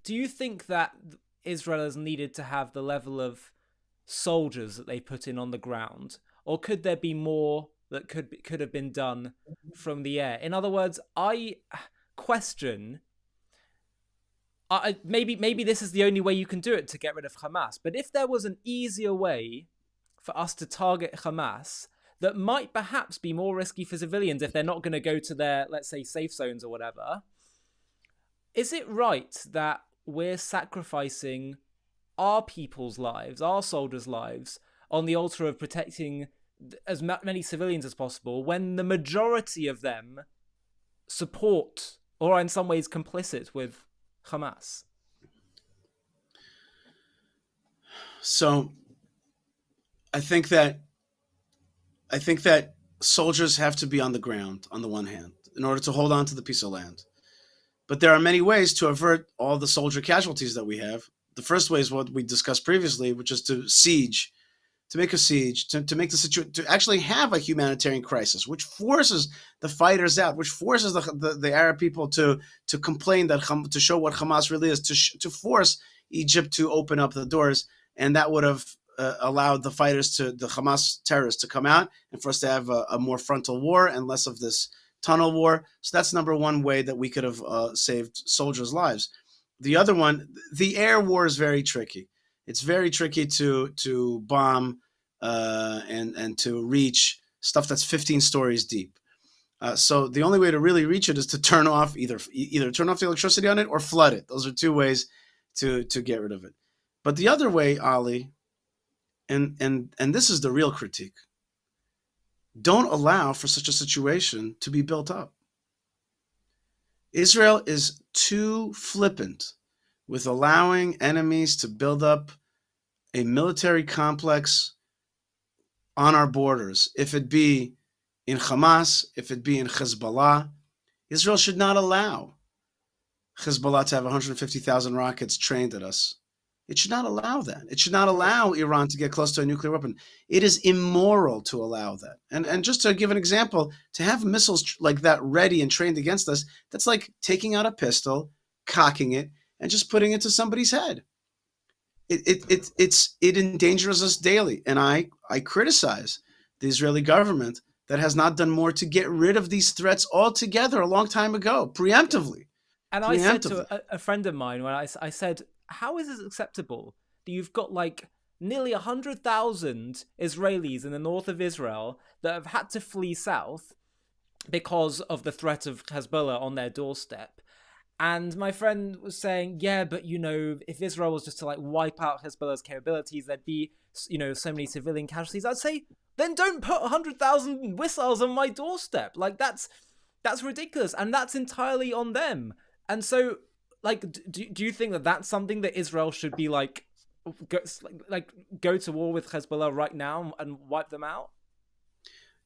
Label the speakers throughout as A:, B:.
A: do you think that Israel has needed to have the level of soldiers that they put in on the ground, or could there be more that could have been done from the air? In other words, I question. Maybe this is the only way you can do it to get rid of Hamas. But if there was an easier way for us to target Hamas that might perhaps be more risky for civilians if they're not going to go to their, let's say, safe zones or whatever, is it right that we're sacrificing our people's lives, our soldiers' lives, on the altar of protecting as many civilians as possible when the majority of them support or are in some ways complicit with Hamas?
B: So I think that soldiers have to be on the ground on the one hand in order to hold on to the piece of land. But there are many ways to avert all the soldier casualties that we have. The first way is what we discussed previously, which is to make a siege, to make the situation, to actually have a humanitarian crisis, which forces the fighters out, which forces the Arab people to complain, to show what Hamas really is, to force Egypt to open up the doors, and that would have allowed the Hamas terrorists to come out, and for us to have a more frontal war and less of this tunnel war. So that's number one way that we could have saved soldiers' lives. The other one, the air war, is very tricky. It's very tricky to bomb and to reach stuff that's 15 stories deep. So the only way to really reach it is to turn off either turn off the electricity on it or flood it. Those are two ways to get rid of it. But the other way, Ollie, and this is the real critique, don't allow for such a situation to be built up. Israel is too flippant with allowing enemies to build up a military complex on our borders. If it be in Hamas, if it be in Hezbollah, Israel should not allow Hezbollah to have 150,000 rockets trained at us. It should not allow that. It should not allow Iran to get close to a nuclear weapon. It is immoral to allow that. And just to give an example, to have missiles like that ready and trained against us, that's like taking out a pistol, cocking it, and just putting it to somebody's head. It endangers us daily. And I criticize the Israeli government that has not done more to get rid of these threats altogether a long time ago, preemptively.
A: And I said to a friend of mine when I said, how is this acceptable that you've got like nearly 100,000 Israelis in the north of Israel that have had to flee south because of the threat of Hezbollah on their doorstep? And my friend was saying, yeah, but if Israel was just to like wipe out Hezbollah's capabilities, there'd be, so many civilian casualties. I'd say, then don't put 100,000 missiles on my doorstep. Like that's ridiculous. And that's entirely on them. And so, like, do you think that that's something that Israel should be like go to war with Hezbollah right now and wipe them out?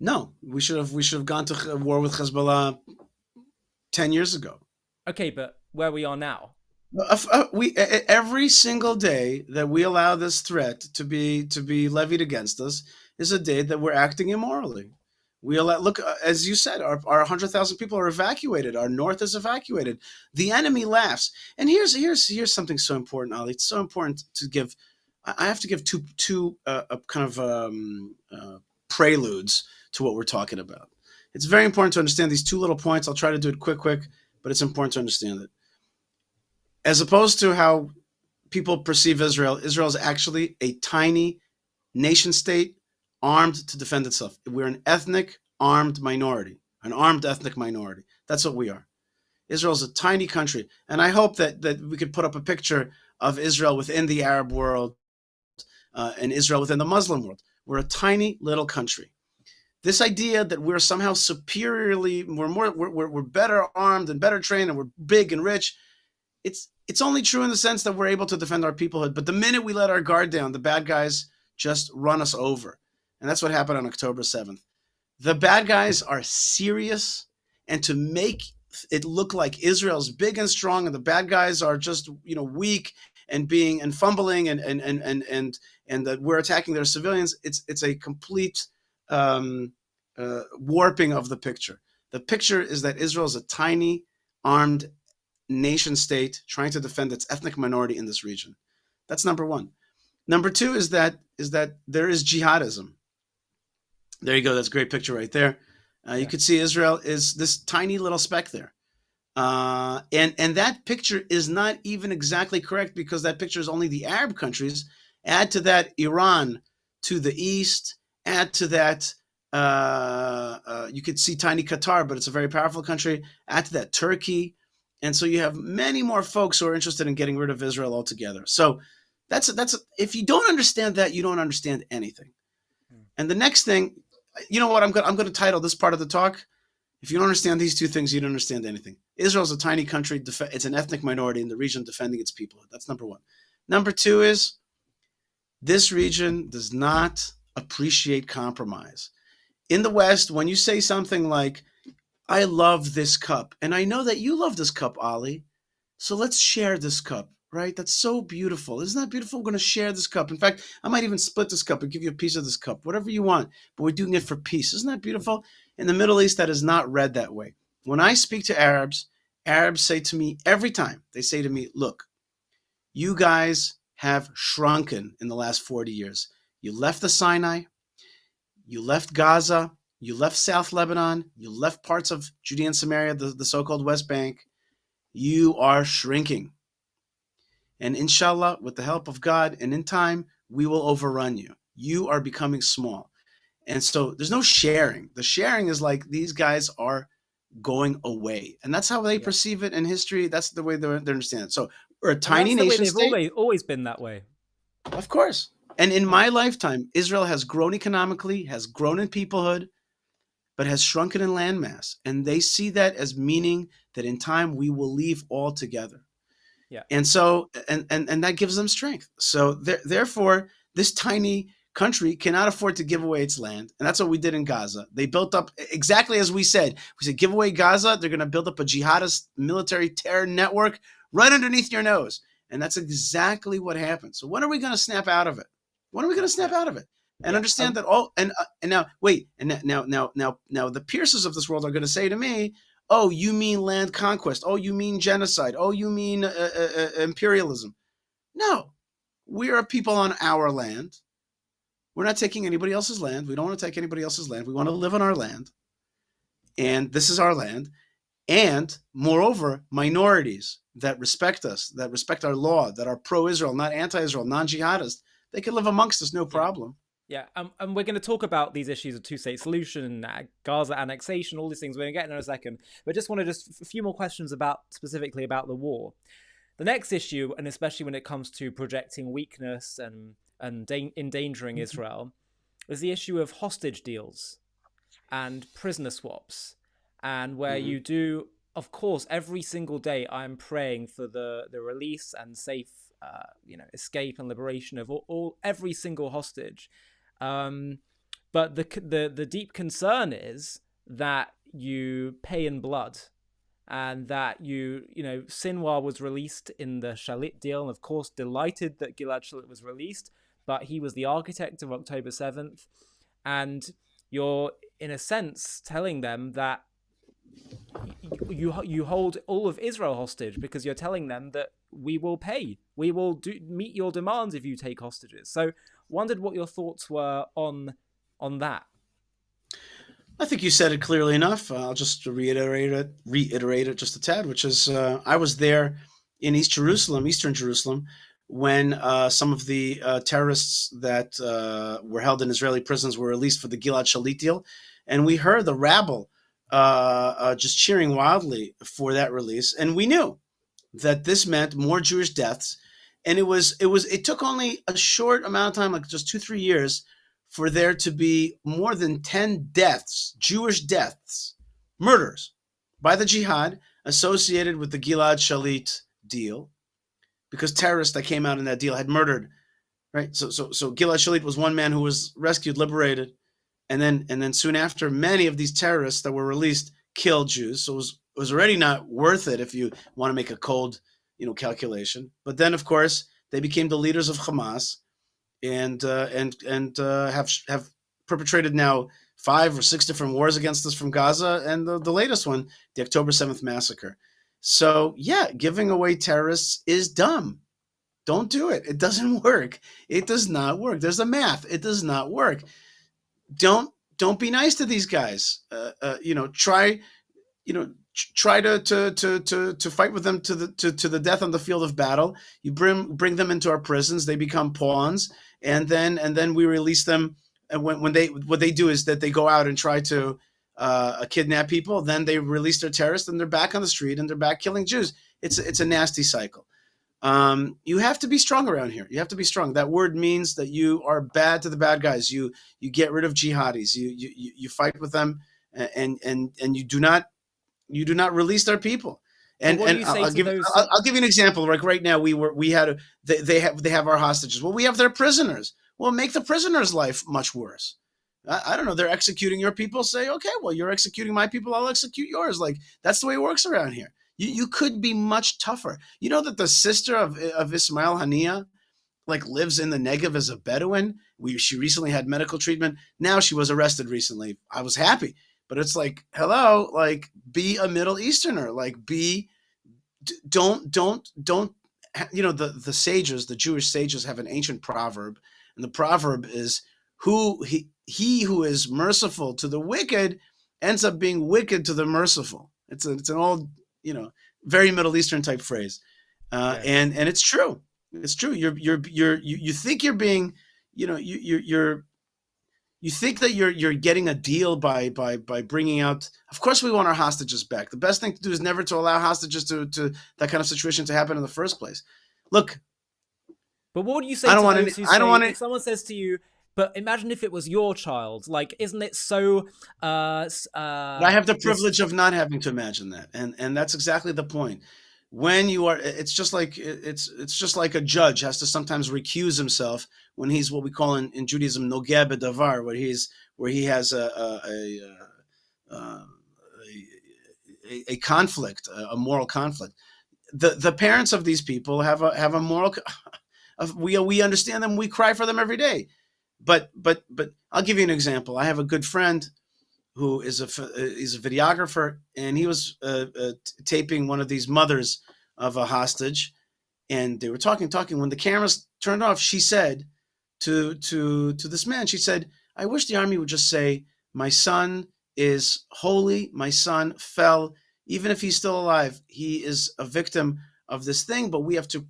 B: No, we should have gone to war with Hezbollah 10 years ago.
A: Okay, but where we are now,
B: we every single day that we allow this threat to be levied against us is a day that we're acting immorally. We look, as you said, our 100,000 people are evacuated. Our north is evacuated. The enemy laughs. And here's something so important, Ali. It's so important to give. I have to give two kind of preludes to what we're talking about. It's very important to understand these two little points. I'll try to do it quick, but it's important to understand it. As opposed to how people perceive Israel, Israel is actually a tiny nation state armed to defend itself. We're an armed ethnic minority. That's what we are. Israel's a tiny country. And I hope that we could put up a picture of Israel within the Arab world and Israel within the Muslim world. We're a tiny little country. This idea that we're somehow we're better armed and better trained and we're big and rich, it's only true in the sense that we're able to defend our peoplehood. But the minute we let our guard down, the bad guys just run us over. And that's what happened on October 7th. The bad guys are serious, and to make it look like Israel's big and strong and the bad guys are just, weak and fumbling and that we're attacking their civilians, it's a complete warping of the picture. The picture is that Israel is a tiny armed nation state trying to defend its ethnic minority in this region. That's number one. Number two is that there is jihadism. There you go. That's a great picture right there. You
A: Yeah.
B: could see Israel is this tiny little speck there. And that picture is not even exactly correct because that picture is only the Arab countries. Add to that Iran to the east. Add to that, you could see tiny Qatar, but it's a very powerful country. Add to that Turkey. And so you have many more folks who are interested in getting rid of Israel altogether. So that's if you don't understand that, you don't understand anything. And the next thing, you know what, I'm going to title this part of the talk, if you don't understand these two things, you don't understand anything. Israel's a tiny country. It's an ethnic minority in the region defending its people. That's number one. Number two is this region does not appreciate compromise. In the West, when you say something like, I love this cup, and I know that you love this cup, Ollie, so let's share this cup, right? That's so beautiful. Isn't that beautiful? We're going to share this cup. In fact, I might even split this cup and give you a piece of this cup, whatever you want, but we're doing it for peace. Isn't that beautiful? In the Middle East, that is not read that way. When I speak to Arabs, Arabs say to me every time, they say to me, look, you guys have shrunken in the last 40 years. You left the Sinai, you left Gaza, you left South Lebanon, you left parts of Judea and Samaria, the so-called West Bank. You are shrinking. And inshallah, with the help of God and in time, we will overrun you. You are becoming small. And so there's no sharing. The sharing is like these guys are going away. And that's how they perceive it in history. That's the way they understand it. So we're a tiny nation state.
A: That's the way they've always been that way.
B: Of course. And in my lifetime, Israel has grown economically, has grown in peoplehood, but has shrunken in landmass. And they see that as meaning that in time we will leave altogether.
A: Yeah.
B: And so, and that gives them strength. So therefore, this tiny country cannot afford to give away its land. And that's what we did in Gaza. They built up exactly as we said. We said, give away Gaza. They're going to build up a jihadist military terror network right underneath your nose. And that's exactly what happened. So when are we going to snap out of it? When are we going to snap out of it? And understand that all, and now, wait, and now the Pierces of this world are going to say to me, oh, you mean land conquest. Oh, you mean genocide. Oh, you mean imperialism. No, we are people on our land. We're not taking anybody else's land. We don't want to take anybody else's land. We want to live on our land. And this is our land. And moreover, minorities that respect us, that respect our law, that are pro-Israel, not anti-Israel, non-jihadist, they can live amongst us, no problem.
A: Yeah, and we're going to talk about these issues of two-state solution, Gaza annexation, all these things. We're going to get in a second. But just want to just a few more questions specifically about the war. The next issue, and especially when it comes to projecting weakness and endangering Israel, is the issue of hostage deals and prisoner swaps, and where you do, of course, every single day I'm praying for the release and safe, escape and liberation of every single hostage. But the deep concern is that you pay in blood, and that Sinwar was released in the Shalit deal, and of course delighted that Gilad Shalit was released, but he was the architect of October 7th, and you're in a sense telling them that you hold all of Israel hostage, because you're telling them that we will pay, we will meet your demands if you take hostages. So wondered what your thoughts were on that.
B: I think you said it clearly enough. I'll just reiterate it just a tad, which is I was there in Eastern Jerusalem, when some of the terrorists that were held in Israeli prisons were released for the Gilad Shalit deal, and we heard the rabble just cheering wildly for that release, and we knew that this meant more Jewish deaths. And it took only a short amount of time, like just 2-3 years, for there to be more than 10 deaths, Jewish deaths, murders by the jihad associated with the Gilad Shalit deal, because terrorists that came out in that deal had murdered, right? So Gilad Shalit was one man who was rescued, liberated, and then soon after, many of these terrorists that were released killed Jews. So it was already not worth it if you want to make a cold, calculation. But then, of course, they became the leaders of Hamas, and have perpetrated now 5 or 6 different wars against us from Gaza, and the latest one, the October 7th massacre. So yeah, giving away terrorists is dumb. Don't do it. It doesn't work. It does not work. There's a math. It does not work. Don't be nice to these guys. Try try to fight with them to the death on the field of battle. You bring them into our prisons. They become pawns, and then we release them. And when they what they do is that they go out and try to kidnap people. Then they release their terrorists, and they're back on the street and they're back killing Jews. It's a nasty cycle. You have to be strong around here. You have to be strong. That word means that you are bad to the bad guys. You get rid of jihadis. You fight with them, and you do not release their people.
A: But
B: And
A: what do
B: and
A: you
B: I'll,
A: say
B: I'll
A: to
B: give
A: those?
B: I'll give you an example. Like right now, they have our hostages. Well, we have their prisoners. Well, make the prisoners' life much worse. I don't know. They're executing your people. Say, okay, well, you're executing my people. I'll execute yours. Like that's the way it works around here. You could be much tougher. You know that the sister of Ismail Hania like lives in the Negev as a Bedouin. She recently had medical treatment. Now she was arrested recently. I was happy, but it's like, hello, like be a Middle Easterner. Like don't. The sages, the Jewish sages, have an ancient proverb, and the proverb is he who is merciful to the wicked ends up being wicked to the merciful. It's an old very Middle Eastern type phrase,
A: Yes.
B: and it's true. It's true. You think you're being, you think that you're getting a deal by bringing out. Of course, we want our hostages back. The best thing to do is never to allow hostages to that kind of situation to happen in the first place. Look,
A: But what do you
B: I
A: say
B: don't
A: to
B: want any.
A: those who
B: I don't
A: say,
B: want
A: if
B: to.
A: someone says to you, but imagine if it was your child, like, isn't it so,
B: I have the
A: just,
B: privilege of not having to imagine that, and that's exactly the point. When you are, it's just like a judge has to sometimes recuse himself when he's what we call in Judaism nogeh bedavar, where he has uh, a conflict, a moral conflict. The parents of these people have a moral. We understand them. We cry for them every day. But I'll give you an example. I have a good friend who is a videographer, and he was taping one of these mothers of a hostage, and they were talking. When the cameras turned off, she said to this man, she said, "I wish the army would just say my son is holy. My son fell. Even if he's still alive, he is a victim of this thing. But we have to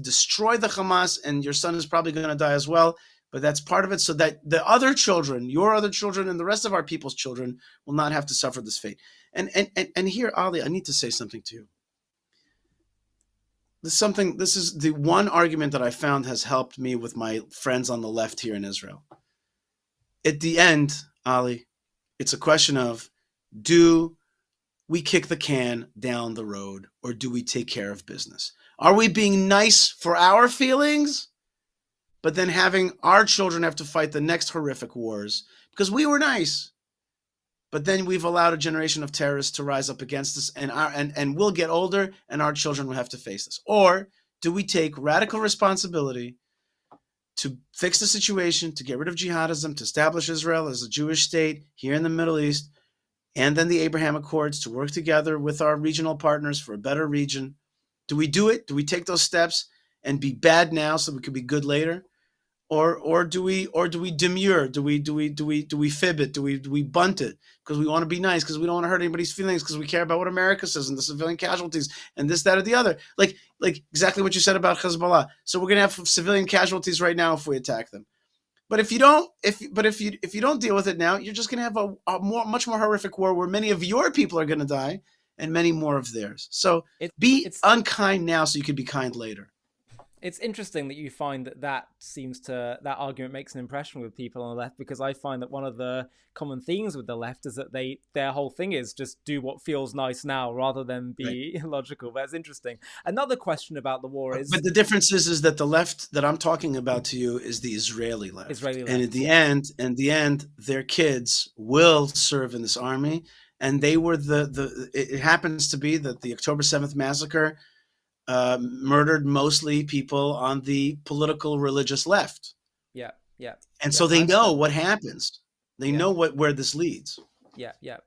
B: destroy the Hamas, and your son is probably going to die as well." But that's part of it, so that the other children, your other children, and the rest of our people's children will not have to suffer this fate. And here, Ali, I need to say something to you. This is the one argument that I found has helped me with my friends on the left here in Israel. At the end, Ali, it's a question of, do we kick the can down the road, or do we take care of business? Are we being nice for our feelings, but then having our children have to fight the next horrific wars because we were nice, but then we've allowed a generation of terrorists to rise up against us, and we'll get older and our children will have to face this? Or do we take radical responsibility to fix the situation, to get rid of jihadism, to establish Israel as a Jewish state here in the Middle East, and then the Abraham Accords, to work together with our regional partners for a better region? Do we do it? Do we take those steps and be bad now so we can be good later? Or do we demur? Do we fib it? Do we bunt it because we want to be nice, because we don't want to hurt anybody's feelings, because we care about what America says and the civilian casualties and this, that, or the other? Like exactly what you said about Hezbollah. So we're gonna have civilian casualties right now if we attack them. But if you don't deal with it now, you're just gonna have much more horrific war where many of your people are gonna die and many more of theirs. So
A: it,
B: be
A: it's
B: unkind now so you can be kind later.
A: it's interesting that you find that argument makes an impression with people on the left, because I find that one of the common themes with the left is that their whole thing is just do what feels nice now rather than
B: Right.
A: be logical. But it's interesting. Another question about the war
B: But
A: is
B: the difference is that the left that I'm talking about to you is the Israeli left,
A: Israeli
B: and at
A: left.
B: the
A: Yes.
B: end, their kids will serve in this army, and they were the. It happens to be that the October 7th massacre murdered mostly people on the political religious left,
A: Yeah. Yeah.
B: and
A: Yeah.
B: so
A: I
B: they know
A: understand
B: what
A: that.
B: happens. They
A: Yeah.
B: know where this leads.
A: Yeah. Yeah.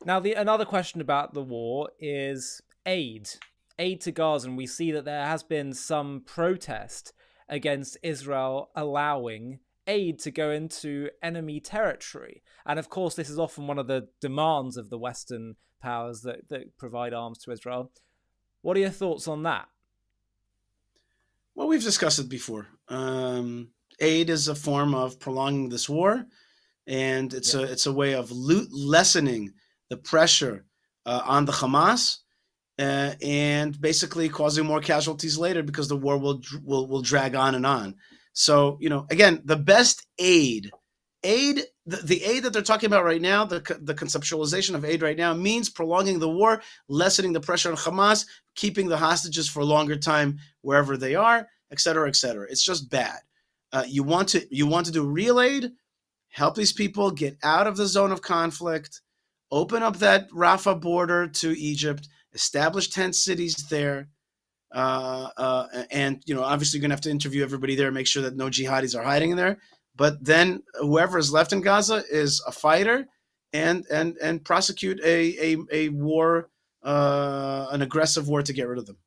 A: Now, the another question about the war is aid, aid to Gaza, and we see that there has been some protest against Israel allowing aid to go into enemy territory. And of course, this is often one of the demands of the Western powers that provide arms to Israel. What are your thoughts on that?
B: Well, we've discussed it before. Aid is a form of prolonging this war, and
A: Yeah.
B: it's a way of lessening the pressure on the Hamas, and basically causing more casualties later because the war will drag on and on. So again, the best the aid that they're talking about right now, the conceptualization of aid right now means prolonging the war, lessening the pressure on Hamas, keeping the hostages for a longer time wherever they are, et cetera, et cetera. It's just bad. You want to do real aid, help these people get out of the zone of conflict, open up that Rafah border to Egypt, establish tent cities there, and obviously you're gonna have to interview everybody there, make sure that no jihadis are hiding in there. But then whoever is left in Gaza is a fighter, and prosecute a war, an aggressive war to get rid of them.